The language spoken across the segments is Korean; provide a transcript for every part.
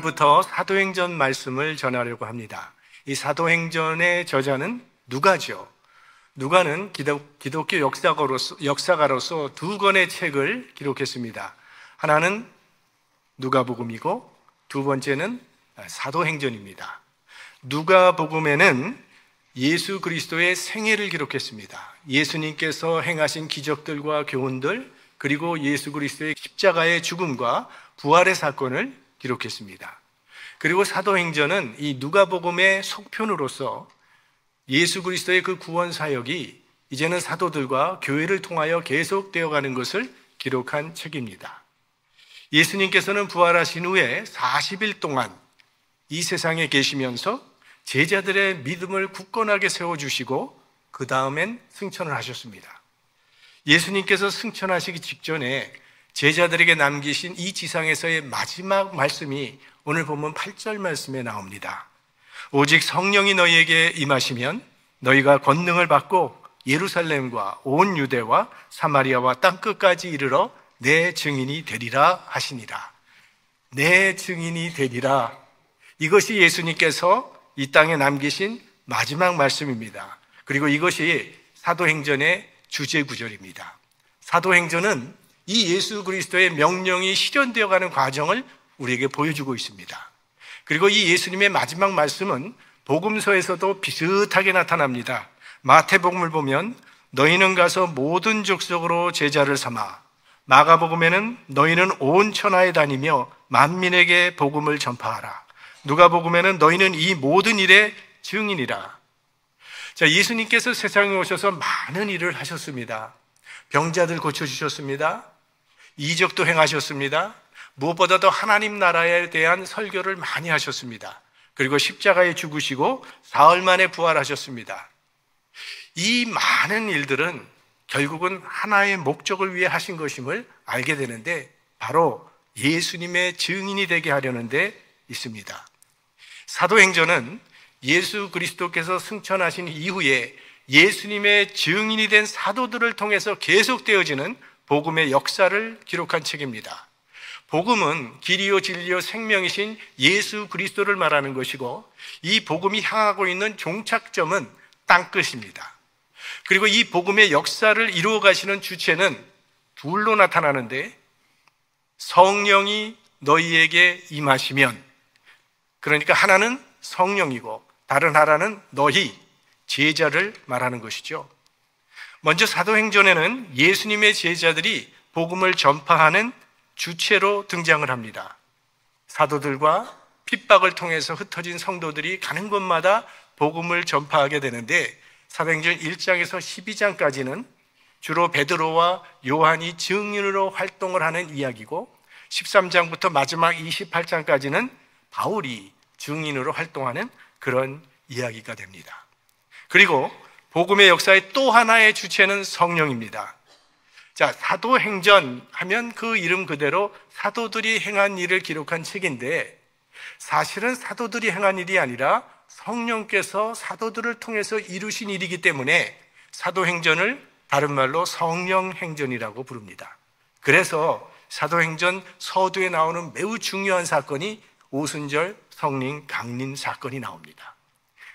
오늘부터 사도행전 말씀을 전하려고 합니다. 이 사도행전의 저자는 누가죠. 누가는 기독교 역사가로서 두 권의 책을 기록했습니다. 하나는 누가복음이고 두 번째는 사도행전입니다. 누가복음에는 예수 그리스도의 생애를 기록했습니다. 예수님께서 행하신 기적들과 교훈들, 그리고 예수 그리스도의 십자가의 죽음과 부활의 사건을 기록했습니다. 그리고 사도행전은 이 누가복음의 속편으로서 예수 그리스도의 그 구원 사역이 이제는 사도들과 교회를 통하여 계속되어 가는 것을 기록한 책입니다. 예수님께서는 부활하신 후에 40일 동안 이 세상에 계시면서 제자들의 믿음을 굳건하게 세워주시고 그 다음엔 승천을 하셨습니다. 예수님께서 승천하시기 직전에 제자들에게 남기신 이 지상에서의 마지막 말씀이 오늘 본문 8절 말씀에 나옵니다. 오직 성령이 너희에게 임하시면 너희가 권능을 받고 예루살렘과 온 유대와 사마리아와 땅끝까지 이르러 내 증인이 되리라 하시니라. 내 증인이 되리라. 이것이 예수님께서 이 땅에 남기신 마지막 말씀입니다. 그리고 이것이 사도행전의 주제 구절입니다. 사도행전은 이 예수 그리스도의 명령이 실현되어 가는 과정을 우리에게 보여주고 있습니다. 그리고 이 예수님의 마지막 말씀은 복음서에서도 비슷하게 나타납니다. 마태복음을 보면 너희는 가서 모든 족속으로 제자를 삼아, 마가복음에는 너희는 온 천하에 다니며 만민에게 복음을 전파하라, 누가복음에는 너희는 이 모든 일의 증인이라. 자, 예수님께서 세상에 오셔서 많은 일을 하셨습니다. 병자들 고쳐주셨습니다. 이적도 행하셨습니다. 무엇보다도 하나님 나라에 대한 설교를 많이 하셨습니다. 그리고 십자가에 죽으시고 사흘 만에 부활하셨습니다. 이 많은 일들은 결국은 하나의 목적을 위해 하신 것임을 알게 되는데 바로 예수님의 증인이 되게 하려는 데 있습니다. 사도행전은 예수 그리스도께서 승천하신 이후에 예수님의 증인이 된 사도들을 통해서 계속되어지는 복음의 역사를 기록한 책입니다. 복음은 길이요 진리요 생명이신 예수 그리스도를 말하는 것이고 이 복음이 향하고 있는 종착점은 땅끝입니다. 그리고 이 복음의 역사를 이루어 가시는 주체는 둘로 나타나는데 성령이 너희에게 임하시면, 그러니까 하나는 성령이고 다른 하나는 너희 제자를 말하는 것이죠. 먼저 사도행전에는 예수님의 제자들이 복음을 전파하는 주체로 등장을 합니다. 사도들과 핍박을 통해서 흩어진 성도들이 가는 곳마다 복음을 전파하게 되는데 사도행전 1장에서 12장까지는 주로 베드로와 요한이 증인으로 활동을 하는 이야기고 13장부터 마지막 28장까지는 바울이 증인으로 활동하는 그런 이야기가 됩니다. 그리고 복음의 역사의 또 하나의 주체는 성령입니다. 자, 사도행전 하면 그 이름 그대로 사도들이 행한 일을 기록한 책인데 사실은 사도들이 행한 일이 아니라 성령께서 사도들을 통해서 이루신 일이기 때문에 사도행전을 다른 말로 성령행전이라고 부릅니다. 그래서 사도행전 서두에 나오는 매우 중요한 사건이 오순절 성령 강림 사건이 나옵니다.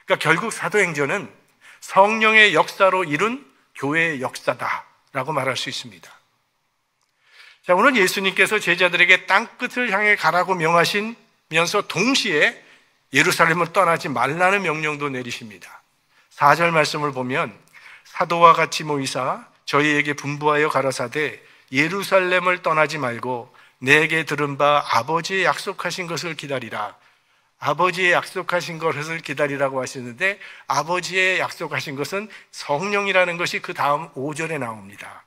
그러니까 결국 사도행전은 성령의 역사로 이룬 교회의 역사다라고 말할 수 있습니다. 자, 오늘 예수님께서 제자들에게 땅끝을 향해 가라고 명하시면서 동시에 예루살렘을 떠나지 말라는 명령도 내리십니다. 4절 말씀을 보면 사도와 같이 모이사 저희에게 분부하여 가라사대 예루살렘을 떠나지 말고 내게 들은 바 아버지의 약속하신 것을 기다리라. 아버지의 약속하신 것을 기다리라고 하시는데 아버지의 약속하신 것은 성령이라는 것이 그 다음 5절에 나옵니다.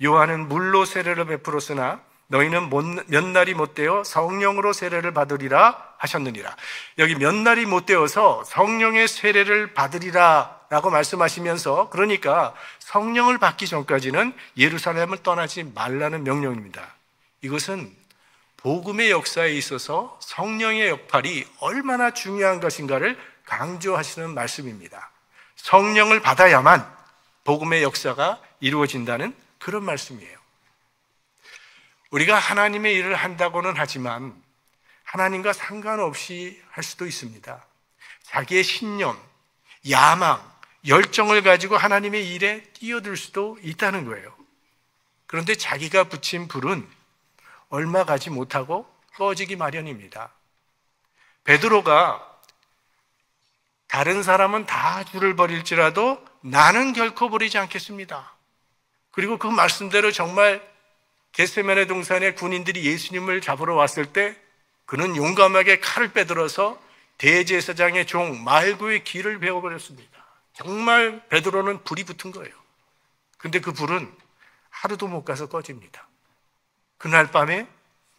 요한은 물로 세례를 베풀었으나 너희는 몇 날이 못 되어 성령으로 세례를 받으리라 하셨느니라. 여기 몇 날이 못 되어서 성령의 세례를 받으리라 라고 말씀하시면서 그러니까 성령을 받기 전까지는 예루살렘을 떠나지 말라는 명령입니다. 이것은 복음의 역사에 있어서 성령의 역할이 얼마나 중요한 것인가를 강조하시는 말씀입니다. 성령을 받아야만 복음의 역사가 이루어진다는 그런 말씀이에요. 우리가 하나님의 일을 한다고는 하지만 하나님과 상관없이 할 수도 있습니다. 자기의 신념, 야망, 열정을 가지고 하나님의 일에 뛰어들 수도 있다는 거예요. 그런데 자기가 붙인 불은 얼마 가지 못하고 꺼지기 마련입니다. 베드로가 다른 사람은 다 줄을 버릴지라도 나는 결코 버리지 않겠습니다. 그리고 그 말씀대로 정말 겟세마네 동산에 군인들이 예수님을 잡으러 왔을 때 그는 용감하게 칼을 빼들어서 대제사장의 종 말고의 귀를 베어버렸습니다. 정말 베드로는 불이 붙은 거예요. 근데 그 불은 하루도 못 가서 꺼집니다. 그날 밤에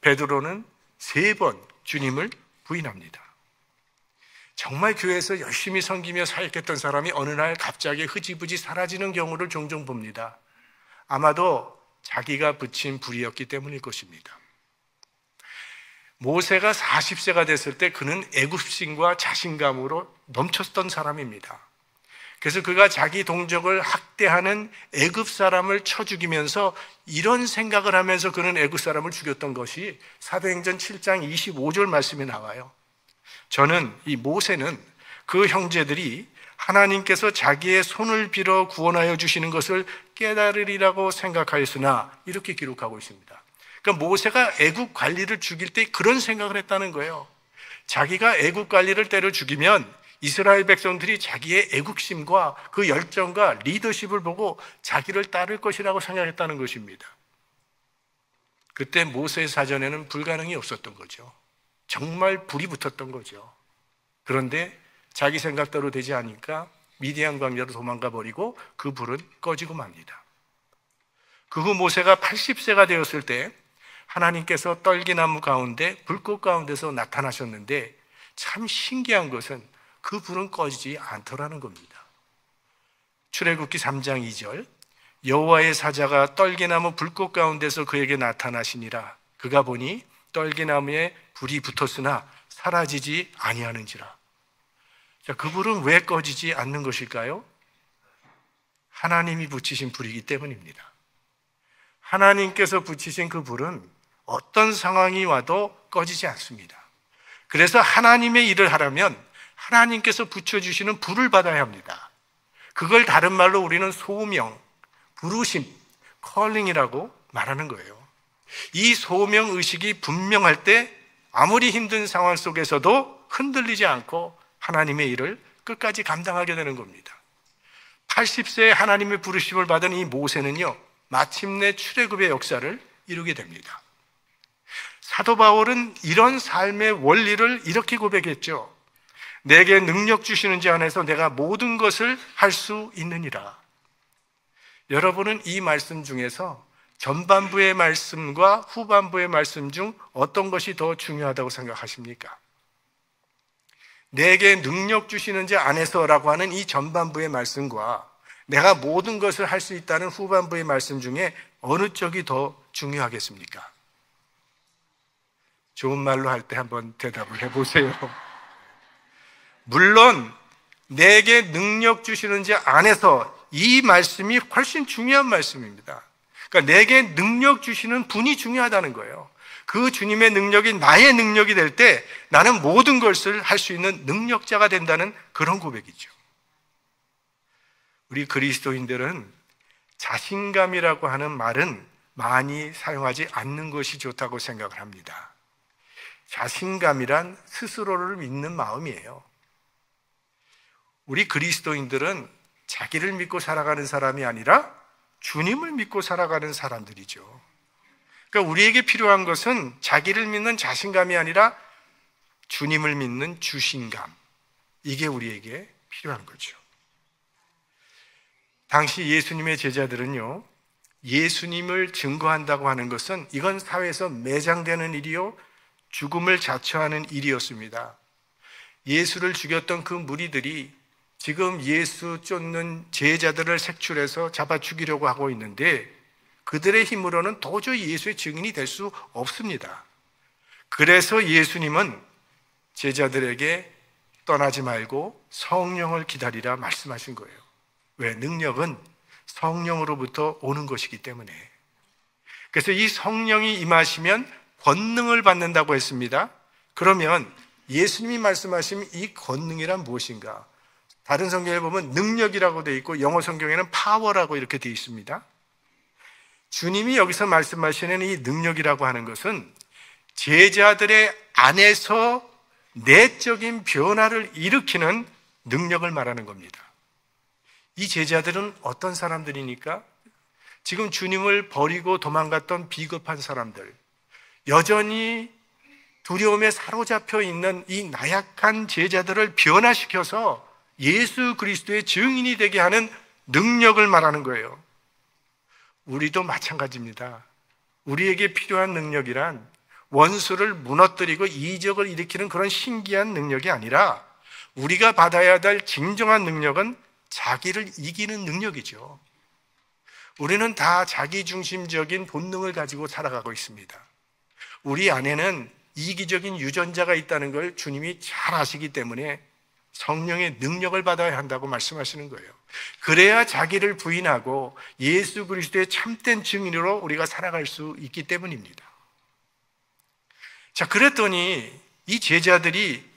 베드로는 3번 주님을 부인합니다. 정말 교회에서 열심히 섬기며 사역했던 사람이 어느 날 갑자기 흐지부지 사라지는 경우를 종종 봅니다. 아마도 자기가 붙인 불이었기 때문일 것입니다. 모세가 40세가 됐을 때 그는 애굽심과 자신감으로 넘쳤던 사람입니다. 그래서 그가 자기 동족을 학대하는 애굽 사람을 쳐 죽이면서 이런 생각을 하면서 그는 애굽 사람을 죽였던 것이 사도행전 7장 25절 말씀에 나와요. 저는 이 모세는 그 형제들이 하나님께서 자기의 손을 빌어 구원하여 주시는 것을 깨달으리라고 생각하였으나 이렇게 기록하고 있습니다. 그러니까 모세가 애국 관리를 죽일 때 그런 생각을 했다는 거예요. 자기가 애국 관리를 때려 죽이면 이스라엘 백성들이 자기의 애국심과 그 열정과 리더십을 보고 자기를 따를 것이라고 생각했다는 것입니다. 그때 모세의 사전에는 불가능이 없었던 거죠. 정말 불이 붙었던 거죠. 그런데 자기 생각대로 되지 않으니까 미디안 광야로 도망가 버리고 그 불은 꺼지고 맙니다. 그 후 모세가 80세가 되었을 때 하나님께서 떨기나무 가운데 불꽃 가운데서 나타나셨는데 참 신기한 것은 그 불은 꺼지지 않더라는 겁니다. 출애굽기 3장 2절 여호와의 사자가 떨기나무 불꽃 가운데서 그에게 나타나시니라. 그가 보니 떨기나무에 불이 붙었으나 사라지지 아니하는지라. 자, 그 불은 왜 꺼지지 않는 것일까요? 하나님이 붙이신 불이기 때문입니다. 하나님께서 붙이신 그 불은 어떤 상황이 와도 꺼지지 않습니다. 그래서 하나님의 일을 하려면 하나님께서 붙여주시는 불을 받아야 합니다. 그걸 다른 말로 우리는 소명, 부르심, 컬링이라고 말하는 거예요. 이 소명 의식이 분명할 때 아무리 힘든 상황 속에서도 흔들리지 않고 하나님의 일을 끝까지 감당하게 되는 겁니다. 80세에 하나님의 부르심을 받은 이 모세는요, 마침내 출애굽의 역사를 이루게 됩니다. 사도 바울은 이런 삶의 원리를 이렇게 고백했죠. 내게 능력 주시는 자 안에서 내가 모든 것을 할 수 있느니라. 여러분은 이 말씀 중에서 전반부의 말씀과 후반부의 말씀 중 어떤 것이 더 중요하다고 생각하십니까? 내게 능력 주시는 자 안에서라고 하는 이 전반부의 말씀과 내가 모든 것을 할 수 있다는 후반부의 말씀 중에 어느 쪽이 더 중요하겠습니까? 좋은 말로 할 때 한번 대답을 해보세요. 물론 내게 능력 주시는 자 안에서 이 말씀이 훨씬 중요한 말씀입니다. 그러니까 내게 능력 주시는 분이 중요하다는 거예요. 그 주님의 능력이 나의 능력이 될 때 나는 모든 것을 할 수 있는 능력자가 된다는 그런 고백이죠. 우리 그리스도인들은 자신감이라고 하는 말은 많이 사용하지 않는 것이 좋다고 생각을 합니다. 자신감이란 스스로를 믿는 마음이에요. 우리 그리스도인들은 자기를 믿고 살아가는 사람이 아니라 주님을 믿고 살아가는 사람들이죠. 그러니까 우리에게 필요한 것은 자기를 믿는 자신감이 아니라 주님을 믿는 주신감. 이게 우리에게 필요한 거죠. 당시 예수님의 제자들은요, 예수님을 증거한다고 하는 것은 이건 사회에서 매장되는 일이요, 죽음을 자처하는 일이었습니다. 예수를 죽였던 그 무리들이 지금 예수 쫓는 제자들을 색출해서 잡아 죽이려고 하고 있는데 그들의 힘으로는 도저히 예수의 증인이 될 수 없습니다. 그래서 예수님은 제자들에게 떠나지 말고 성령을 기다리라 말씀하신 거예요. 왜? 능력은 성령으로부터 오는 것이기 때문에. 그래서 이 성령이 임하시면 권능을 받는다고 했습니다. 그러면 예수님이 말씀하신 이 권능이란 무엇인가? 다른 성경에 보면 능력이라고 되어 있고 영어 성경에는 파워라고 이렇게 되어 있습니다. 주님이 여기서 말씀하시는 이 능력이라고 하는 것은 제자들의 안에서 내적인 변화를 일으키는 능력을 말하는 겁니다. 이 제자들은 어떤 사람들이니까? 지금 주님을 버리고 도망갔던 비겁한 사람들, 여전히 두려움에 사로잡혀 있는 이 나약한 제자들을 변화시켜서 예수 그리스도의 증인이 되게 하는 능력을 말하는 거예요. 우리도 마찬가지입니다. 우리에게 필요한 능력이란 원수를 무너뜨리고 이적을 일으키는 그런 신기한 능력이 아니라 우리가 받아야 될 진정한 능력은 자기를 이기는 능력이죠. 우리는 다 자기중심적인 본능을 가지고 살아가고 있습니다. 우리 안에는 이기적인 유전자가 있다는 걸 주님이 잘 아시기 때문에 성령의 능력을 받아야 한다고 말씀하시는 거예요. 그래야 자기를 부인하고 예수 그리스도의 참된 증인으로 우리가 살아갈 수 있기 때문입니다. 자, 그랬더니 이 제자들이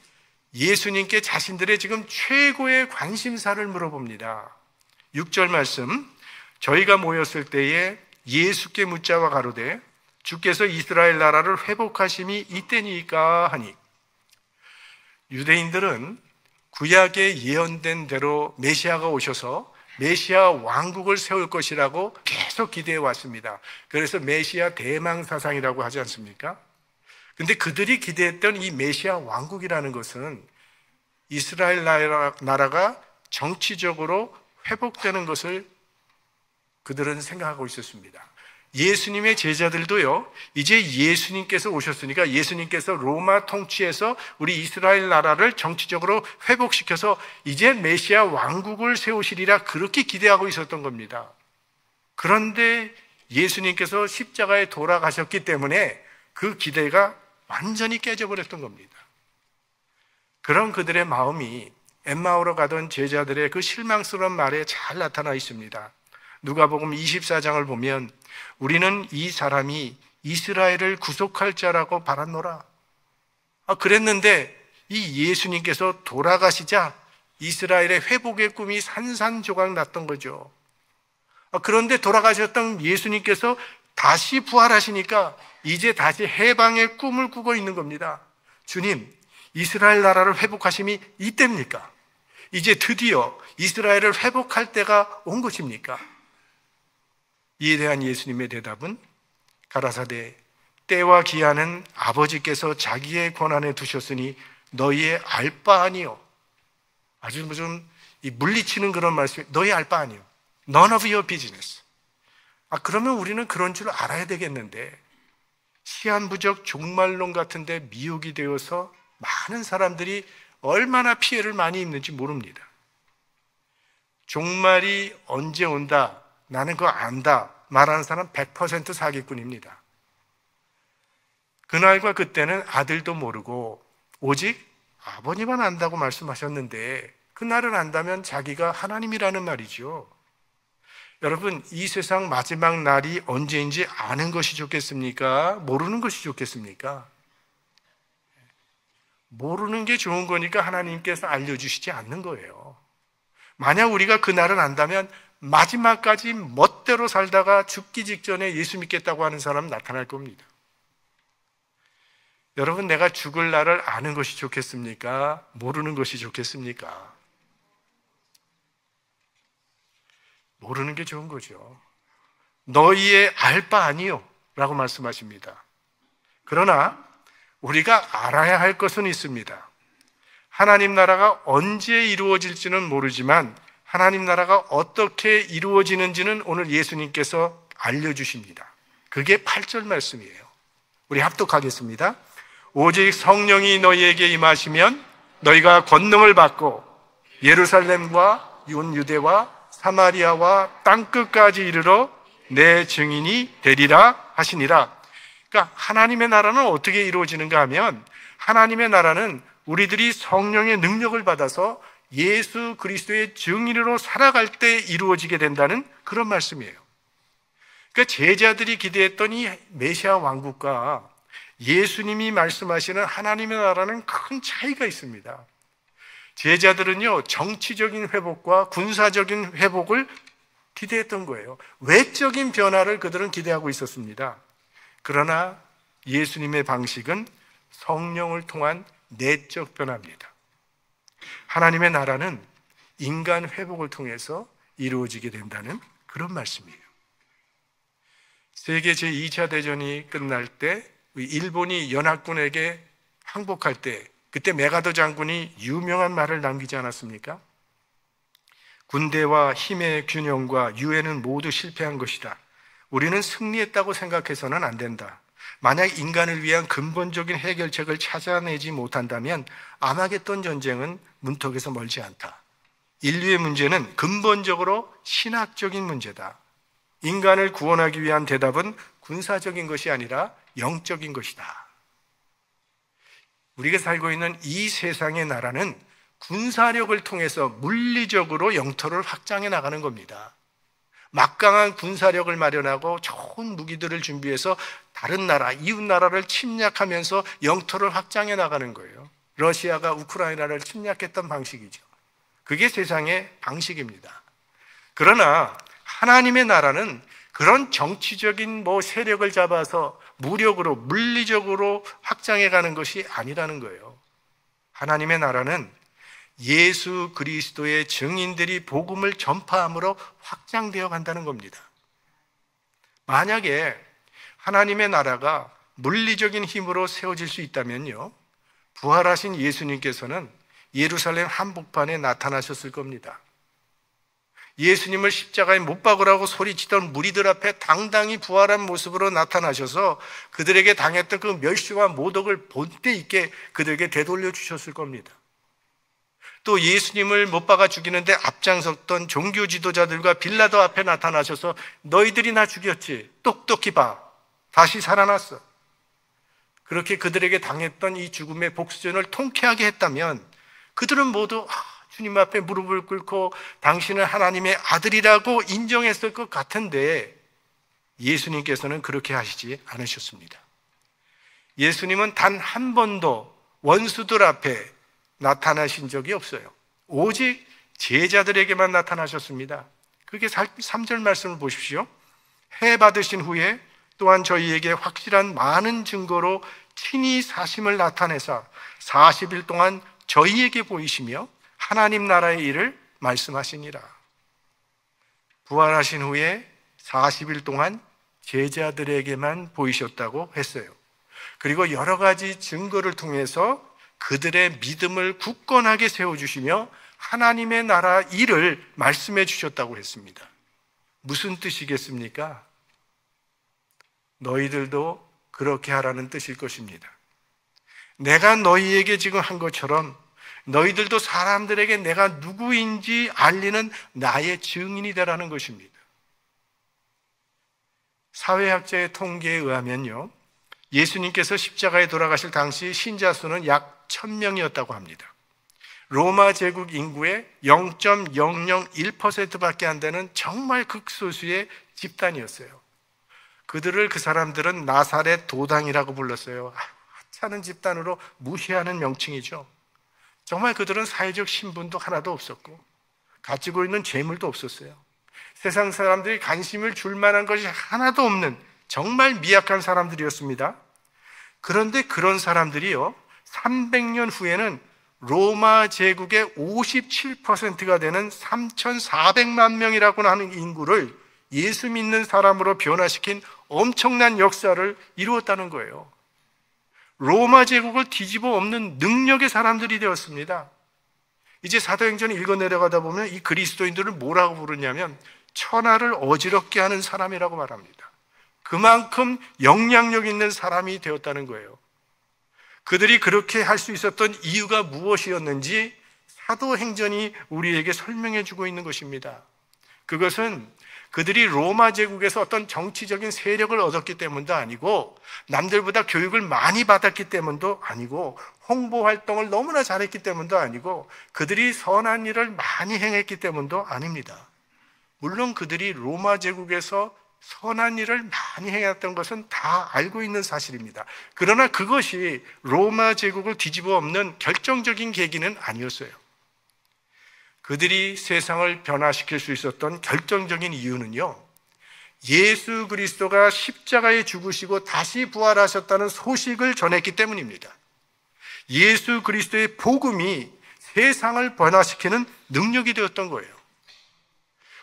예수님께 자신들의 지금 최고의 관심사를 물어봅니다. 6절 말씀, 저희가 모였을 때에 예수께 묻자와 가로되 주께서 이스라엘 나라를 회복하심이 이때니까 하니. 유대인들은 구약에 예언된 대로 메시아가 오셔서 메시아 왕국을 세울 것이라고 계속 기대해 왔습니다. 그래서 메시아 대망사상이라고 하지 않습니까? 근데 그들이 기대했던 이 메시아 왕국이라는 것은 이스라엘 나라가 정치적으로 회복되는 것을 그들은 생각하고 있었습니다. 예수님의 제자들도요, 이제 예수님께서 오셨으니까 예수님께서 로마 통치에서 우리 이스라엘 나라를 정치적으로 회복시켜서 이제 메시아 왕국을 세우시리라 그렇게 기대하고 있었던 겁니다. 그런데 예수님께서 십자가에 돌아가셨기 때문에 그 기대가 완전히 깨져버렸던 겁니다. 그런 그들의 마음이 엠마오로 가던 제자들의 그 실망스러운 말에 잘 나타나 있습니다. 누가복음 24장을 보면 우리는 이 사람이 이스라엘을 구속할 자라고 바랐노라. 그랬는데 이 예수님께서 돌아가시자 이스라엘의 회복의 꿈이 산산조각 났던 거죠. 그런데 돌아가셨던 예수님께서 다시 부활하시니까 이제 다시 해방의 꿈을 꾸고 있는 겁니다. 주님, 이스라엘 나라를 회복하심이 이때입니까? 이제 드디어 이스라엘을 회복할 때가 온 것입니까? 이에 대한 예수님의 대답은 가라사대 때와 기한은 아버지께서 자기의 권한에 두셨으니 너희의 알 바 아니요. 아주 무슨 물리치는 그런 말씀, 너희 알 바 아니요. None of your business. 그러면 우리는 그런 줄 알아야 되겠는데 시한부적 종말론 같은데 미혹이 되어서 많은 사람들이 얼마나 피해를 많이 입는지 모릅니다. 종말이 언제 온다, 나는 그거 안다 말하는 사람 100% 사기꾼입니다. 그날과 그때는 아들도 모르고 오직 아버님만 안다고 말씀하셨는데 그날을 안다면 자기가 하나님이라는 말이죠. 여러분, 이 세상 마지막 날이 언제인지 아는 것이 좋겠습니까? 모르는 것이 좋겠습니까? 모르는 게 좋은 거니까 하나님께서 알려주시지 않는 거예요. 만약 우리가 그날을 안다면 마지막까지 멋대로 살다가 죽기 직전에 예수 믿겠다고 하는 사람 나타날 겁니다. 여러분, 내가 죽을 날을 아는 것이 좋겠습니까? 모르는 것이 좋겠습니까? 모르는 게 좋은 거죠. 너희의 알 바 아니요 라고 말씀하십니다. 그러나 우리가 알아야 할 것은 있습니다. 하나님 나라가 언제 이루어질지는 모르지만 하나님 나라가 어떻게 이루어지는지는 오늘 예수님께서 알려주십니다. 그게 8절 말씀이에요. 우리 합독하겠습니다. 오직 성령이 너희에게 임하시면 너희가 권능을 받고 예루살렘과 유대와 사마리아와 땅끝까지 이르러 내 증인이 되리라 하시니라. 그러니까 하나님의 나라는 어떻게 이루어지는가 하면 하나님의 나라는 우리들이 성령의 능력을 받아서 예수 그리스도의 증인으로 살아갈 때 이루어지게 된다는 그런 말씀이에요. 그러니까 제자들이 기대했던 이 메시아 왕국과 예수님이 말씀하시는 하나님의 나라는 큰 차이가 있습니다. 제자들은요, 정치적인 회복과 군사적인 회복을 기대했던 거예요. 외적인 변화를 그들은 기대하고 있었습니다. 그러나 예수님의 방식은 성령을 통한 내적 변화입니다. 하나님의 나라는 인간 회복을 통해서 이루어지게 된다는 그런 말씀이에요. 세계 제2차 대전이 끝날 때 일본이 연합군에게 항복할 때 그때 메가더 장군이 유명한 말을 남기지 않았습니까? 군대와 힘의 균형과 유해는 모두 실패한 것이다. 우리는 승리했다고 생각해서는 안 된다. 만약 인간을 위한 근본적인 해결책을 찾아내지 못한다면 아마겟돈 전쟁은 문턱에서 멀지 않다. 인류의 문제는 근본적으로 신학적인 문제다. 인간을 구원하기 위한 대답은 군사적인 것이 아니라 영적인 것이다. 우리가 살고 있는 이 세상의 나라는 군사력을 통해서 물리적으로 영토를 확장해 나가는 겁니다. 막강한 군사력을 마련하고 좋은 무기들을 준비해서 다른 나라, 이웃 나라를 침략하면서 영토를 확장해 나가는 거예요. 러시아가 우크라이나를 침략했던 방식이죠. 그게 세상의 방식입니다. 그러나 하나님의 나라는 그런 정치적인 세력을 잡아서 무력으로, 물리적으로 확장해 가는 것이 아니라는 거예요. 하나님의 나라는 예수 그리스도의 증인들이 복음을 전파함으로 확장되어 간다는 겁니다. 만약에 하나님의 나라가 물리적인 힘으로 세워질 수 있다면요, 부활하신 예수님께서는 예루살렘 한복판에 나타나셨을 겁니다. 예수님을 십자가에 못 박으라고 소리치던 무리들 앞에 당당히 부활한 모습으로 나타나셔서 그들에게 당했던 그 멸시와 모독을 본때 있게 그들에게 되돌려 주셨을 겁니다. 또 예수님을 못 박아 죽이는데 앞장섰던 종교 지도자들과 빌라도 앞에 나타나셔서 너희들이 나 죽였지, 똑똑히 봐, 다시 살아났어. 그렇게 그들에게 당했던 이 죽음의 복수전을 통쾌하게 했다면 그들은 모두 주님 앞에 무릎을 꿇고 당신은 하나님의 아들이라고 인정했을 것 같은데 예수님께서는 그렇게 하시지 않으셨습니다. 예수님은 단 한 번도 원수들 앞에 나타나신 적이 없어요. 오직 제자들에게만 나타나셨습니다. 그게 3절 말씀을 보십시오. 해 받으신 후에 또한 저희에게 확실한 많은 증거로 친히 사심을 나타내사 40일 동안 저희에게 보이시며 하나님 나라의 일을 말씀하시니라. 부활하신 후에 40일 동안 제자들에게만 보이셨다고 했어요. 그리고 여러 가지 증거를 통해서 그들의 믿음을 굳건하게 세워주시며 하나님의 나라 일을 말씀해 주셨다고 했습니다. 무슨 뜻이겠습니까? 너희들도 그렇게 하라는 뜻일 것입니다. 내가 너희에게 지금 한 것처럼 너희들도 사람들에게 내가 누구인지 알리는 나의 증인이 되라는 것입니다. 사회학자의 통계에 의하면요, 예수님께서 십자가에 돌아가실 당시 신자 수는 약 1000명이었다고 합니다. 로마 제국 인구의 0.001%밖에 안 되는 정말 극소수의 집단이었어요. 그 사람들은 나사렛 도당이라고 불렀어요. 하찮은 집단으로 무시하는 명칭이죠. 정말 그들은 사회적 신분도 하나도 없었고 가지고 있는 재물도 없었어요. 세상 사람들이 관심을 줄 만한 것이 하나도 없는 정말 미약한 사람들이었습니다. 그런데 그런 사람들이요, 300년 후에는 로마 제국의 57%가 되는 3,400만 명이라고 하는 인구를 예수 믿는 사람으로 변화시킨 엄청난 역사를 이루었다는 거예요. 로마 제국을 뒤집어 엎는 능력의 사람들이 되었습니다. 이제 사도행전을 읽어 내려가다 보면 이 그리스도인들을 뭐라고 부르냐면 천하를 어지럽게 하는 사람이라고 말합니다. 그만큼 영향력 있는 사람이 되었다는 거예요. 그들이 그렇게 할 수 있었던 이유가 무엇이었는지 사도행전이 우리에게 설명해 주고 있는 것입니다. 그것은 그들이 로마 제국에서 어떤 정치적인 세력을 얻었기 때문도 아니고 남들보다 교육을 많이 받았기 때문도 아니고 홍보 활동을 너무나 잘했기 때문도 아니고 그들이 선한 일을 많이 행했기 때문도 아닙니다. 물론 그들이 로마 제국에서 선한 일을 많이 해왔던 것은 다 알고 있는 사실입니다. 그러나 그것이 로마 제국을 뒤집어 엎는 결정적인 계기는 아니었어요. 그들이 세상을 변화시킬 수 있었던 결정적인 이유는요, 예수 그리스도가 십자가에 죽으시고 다시 부활하셨다는 소식을 전했기 때문입니다. 예수 그리스도의 복음이 세상을 변화시키는 능력이 되었던 거예요.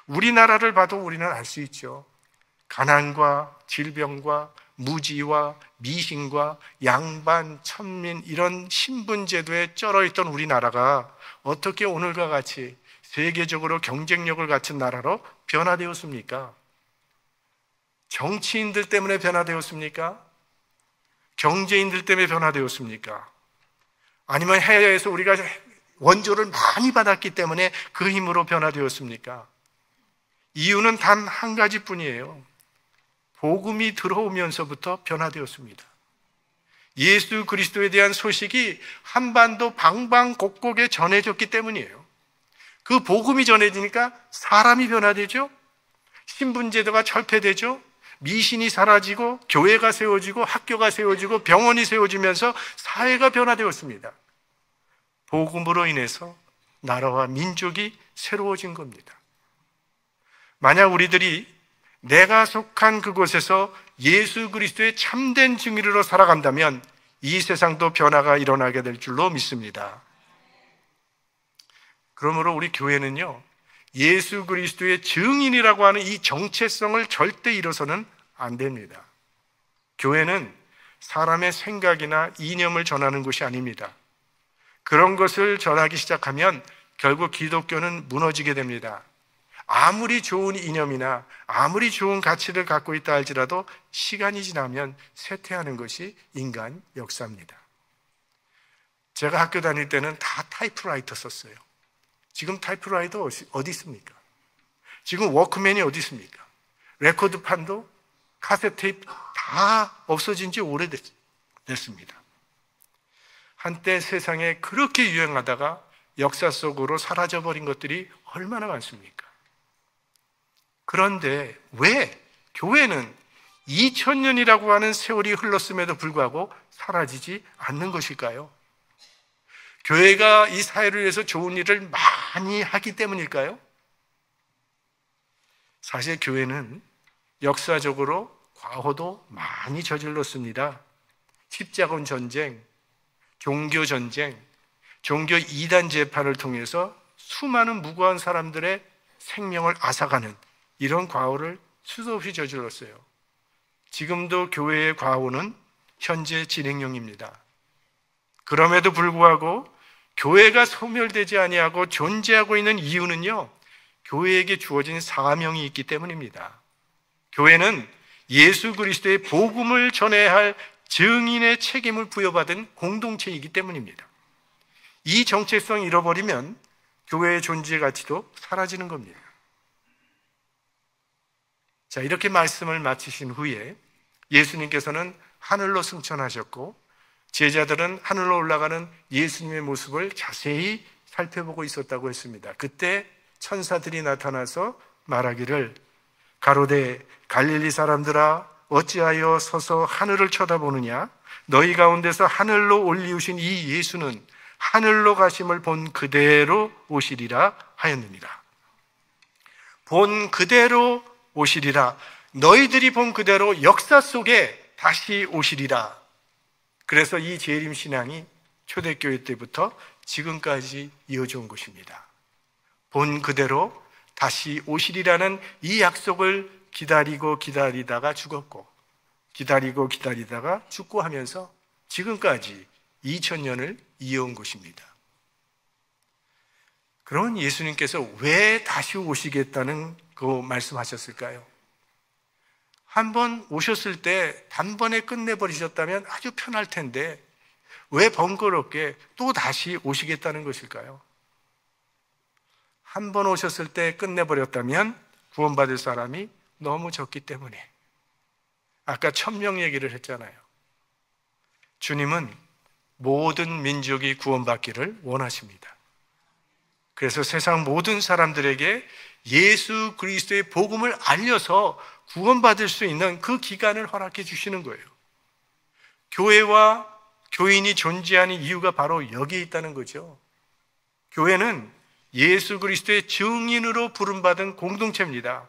우리나라를 봐도 우리는 알 수 있죠. 가난과 질병과 무지와 미신과 양반, 천민 이런 신분제도에 쩔어있던 우리나라가 어떻게 오늘과 같이 세계적으로 경쟁력을 갖춘 나라로 변화되었습니까? 정치인들 때문에 변화되었습니까? 경제인들 때문에 변화되었습니까? 아니면 해외에서 우리가 원조를 많이 받았기 때문에 그 힘으로 변화되었습니까? 이유는 단 한 가지뿐이에요. 복음이 들어오면서부터 변화되었습니다. 예수 그리스도에 대한 소식이 한반도 방방곡곡에 전해졌기 때문이에요. 그 복음이 전해지니까 사람이 변화되죠. 신분제도가 철폐되죠. 미신이 사라지고 교회가 세워지고 학교가 세워지고 병원이 세워지면서 사회가 변화되었습니다. 복음으로 인해서 나라와 민족이 새로워진 겁니다. 만약 우리들이 내가 속한 그곳에서 예수 그리스도의 참된 증인으로 살아간다면 이 세상도 변화가 일어나게 될 줄로 믿습니다. 그러므로 우리 교회는요, 예수 그리스도의 증인이라고 하는 이 정체성을 절대 잃어서는 안 됩니다. 교회는 사람의 생각이나 이념을 전하는 곳이 아닙니다. 그런 것을 전하기 시작하면 결국 기독교는 무너지게 됩니다. 아무리 좋은 이념이나 아무리 좋은 가치를 갖고 있다 할지라도 시간이 지나면 쇠퇴하는 것이 인간 역사입니다. 제가 학교 다닐 때는 다 타이프라이터 썼어요. 지금 타이프라이터 어디 있습니까? 지금 워크맨이 어디 있습니까? 레코드판도 카세트 테이프 다 없어진 지 오래됐습니다. 한때 세상에 그렇게 유행하다가 역사 속으로 사라져버린 것들이 얼마나 많습니까? 그런데 왜 교회는 2000년이라고 하는 세월이 흘렀음에도 불구하고 사라지지 않는 것일까요? 교회가 이 사회를 위해서 좋은 일을 많이 하기 때문일까요? 사실 교회는 역사적으로 과거도 많이 저질렀습니다. 십자군 전쟁, 종교 전쟁, 종교 이단 재판을 통해서 수많은 무고한 사람들의 생명을 앗아가는 이런 과오를 수도 없이 저질렀어요. 지금도 교회의 과오는 현재 진행형입니다. 그럼에도 불구하고 교회가 소멸되지 아니하고 존재하고 있는 이유는요, 교회에게 주어진 사명이 있기 때문입니다. 교회는 예수 그리스도의 복음을 전해야 할 증인의 책임을 부여받은 공동체이기 때문입니다. 이 정체성을 잃어버리면 교회의 존재 가치도 사라지는 겁니다. 자, 이렇게 말씀을 마치신 후에 예수님께서는 하늘로 승천하셨고 제자들은 하늘로 올라가는 예수님의 모습을 자세히 살펴보고 있었다고 했습니다. 그때 천사들이 나타나서 말하기를 가로되 갈릴리 사람들아 어찌하여 서서 하늘을 쳐다보느냐? 너희 가운데서 하늘로 올리우신 이 예수는 하늘로 가심을 본 그대로 오시리라 하였느니라. 본 그대로 오시리라. 너희들이 본 그대로 역사 속에 다시 오시리라. 그래서 이 재림 신앙이 초대교회 때부터 지금까지 이어져 온 것입니다. 본 그대로 다시 오시리라는 이 약속을 기다리고 기다리다가 죽었고 기다리고 기다리다가 죽고 하면서 지금까지 2000년을 이어온 것입니다. 그러면 예수님께서 왜 다시 오시겠다는 그 말씀하셨을까요? 한번 오셨을 때 단번에 끝내버리셨다면 아주 편할 텐데 왜 번거롭게 또 다시 오시겠다는 것일까요? 한 번 오셨을 때 끝내버렸다면 구원받을 사람이 너무 적기 때문에. 아까 1000명 얘기를 했잖아요. 주님은 모든 민족이 구원받기를 원하십니다. 그래서 세상 모든 사람들에게 예수 그리스도의 복음을 알려서 구원받을 수 있는 그 기간을 허락해 주시는 거예요. 교회와 교인이 존재하는 이유가 바로 여기에 있다는 거죠. 교회는 예수 그리스도의 증인으로 부름받은 공동체입니다.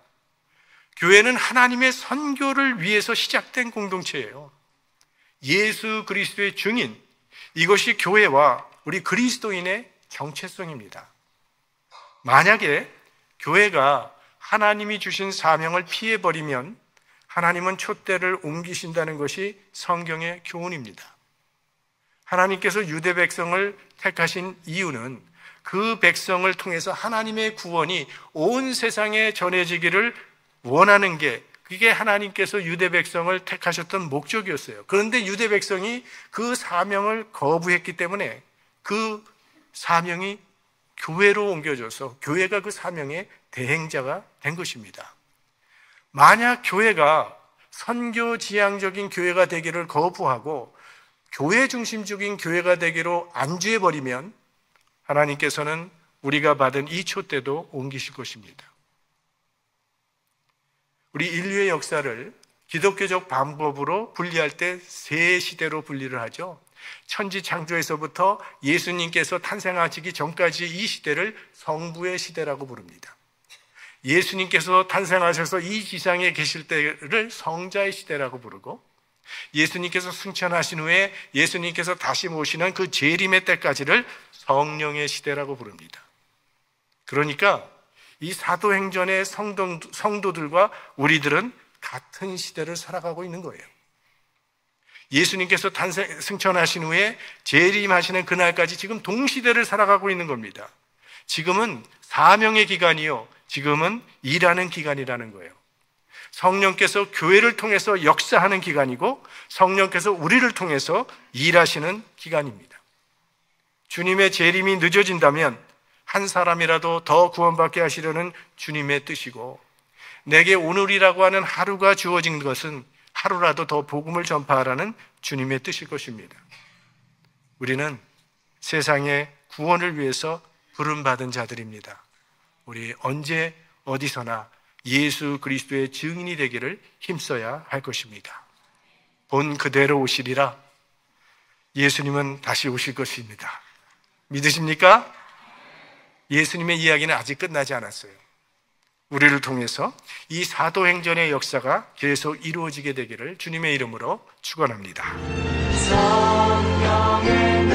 교회는 하나님의 선교를 위해서 시작된 공동체예요. 예수 그리스도의 증인, 이것이 교회와 우리 그리스도인의 정체성입니다. 만약에 교회가 하나님이 주신 사명을 피해버리면 하나님은 촛대를 옮기신다는 것이 성경의 교훈입니다. 하나님께서 유대 백성을 택하신 이유는 그 백성을 통해서 하나님의 구원이 온 세상에 전해지기를 원하는 게, 그게 하나님께서 유대 백성을 택하셨던 목적이었어요. 그런데 유대 백성이 그 사명을 거부했기 때문에 그 사명이 교회로 옮겨져서 교회가 그 사명의 대행자가 된 것입니다. 만약 교회가 선교지향적인 교회가 되기를 거부하고 교회 중심적인 교회가 되기로 안주해버리면 하나님께서는 우리가 받은 이 촛대도 옮기실 것입니다. 우리 인류의 역사를 기독교적 방법으로 분리할 때 세 시대로 분리를 하죠. 천지창조에서부터 예수님께서 탄생하시기 전까지 이 시대를 성부의 시대라고 부릅니다. 예수님께서 탄생하셔서 이 지상에 계실 때를 성자의 시대라고 부르고, 예수님께서 승천하신 후에 예수님께서 다시 모시는 그 재림의 때까지를 성령의 시대라고 부릅니다. 그러니까 이 사도행전의 성도들과 우리들은 같은 시대를 살아가고 있는 거예요. 예수님께서 승천하신 후에 재림하시는 그날까지 지금 동시대를 살아가고 있는 겁니다. 지금은 사명의 기간이요, 지금은 일하는 기간이라는 거예요. 성령께서 교회를 통해서 역사하는 기간이고 성령께서 우리를 통해서 일하시는 기간입니다. 주님의 재림이 늦어진다면 한 사람이라도 더 구원받게 하시려는 주님의 뜻이고, 내게 오늘이라고 하는 하루가 주어진 것은 하루라도 더 복음을 전파하라는 주님의 뜻일 것입니다. 우리는 세상의 구원을 위해서 부름받은 자들입니다. 우리 언제 어디서나 예수 그리스도의 증인이 되기를 힘써야 할 것입니다. 본 그대로 오시리라. 예수님은 다시 오실 것입니다. 믿으십니까? 예수님의 이야기는 아직 끝나지 않았어요. 우리를 통해서 이 사도행전의 역사가 계속 이루어지게 되기를 주님의 이름으로 축원합니다. 성령의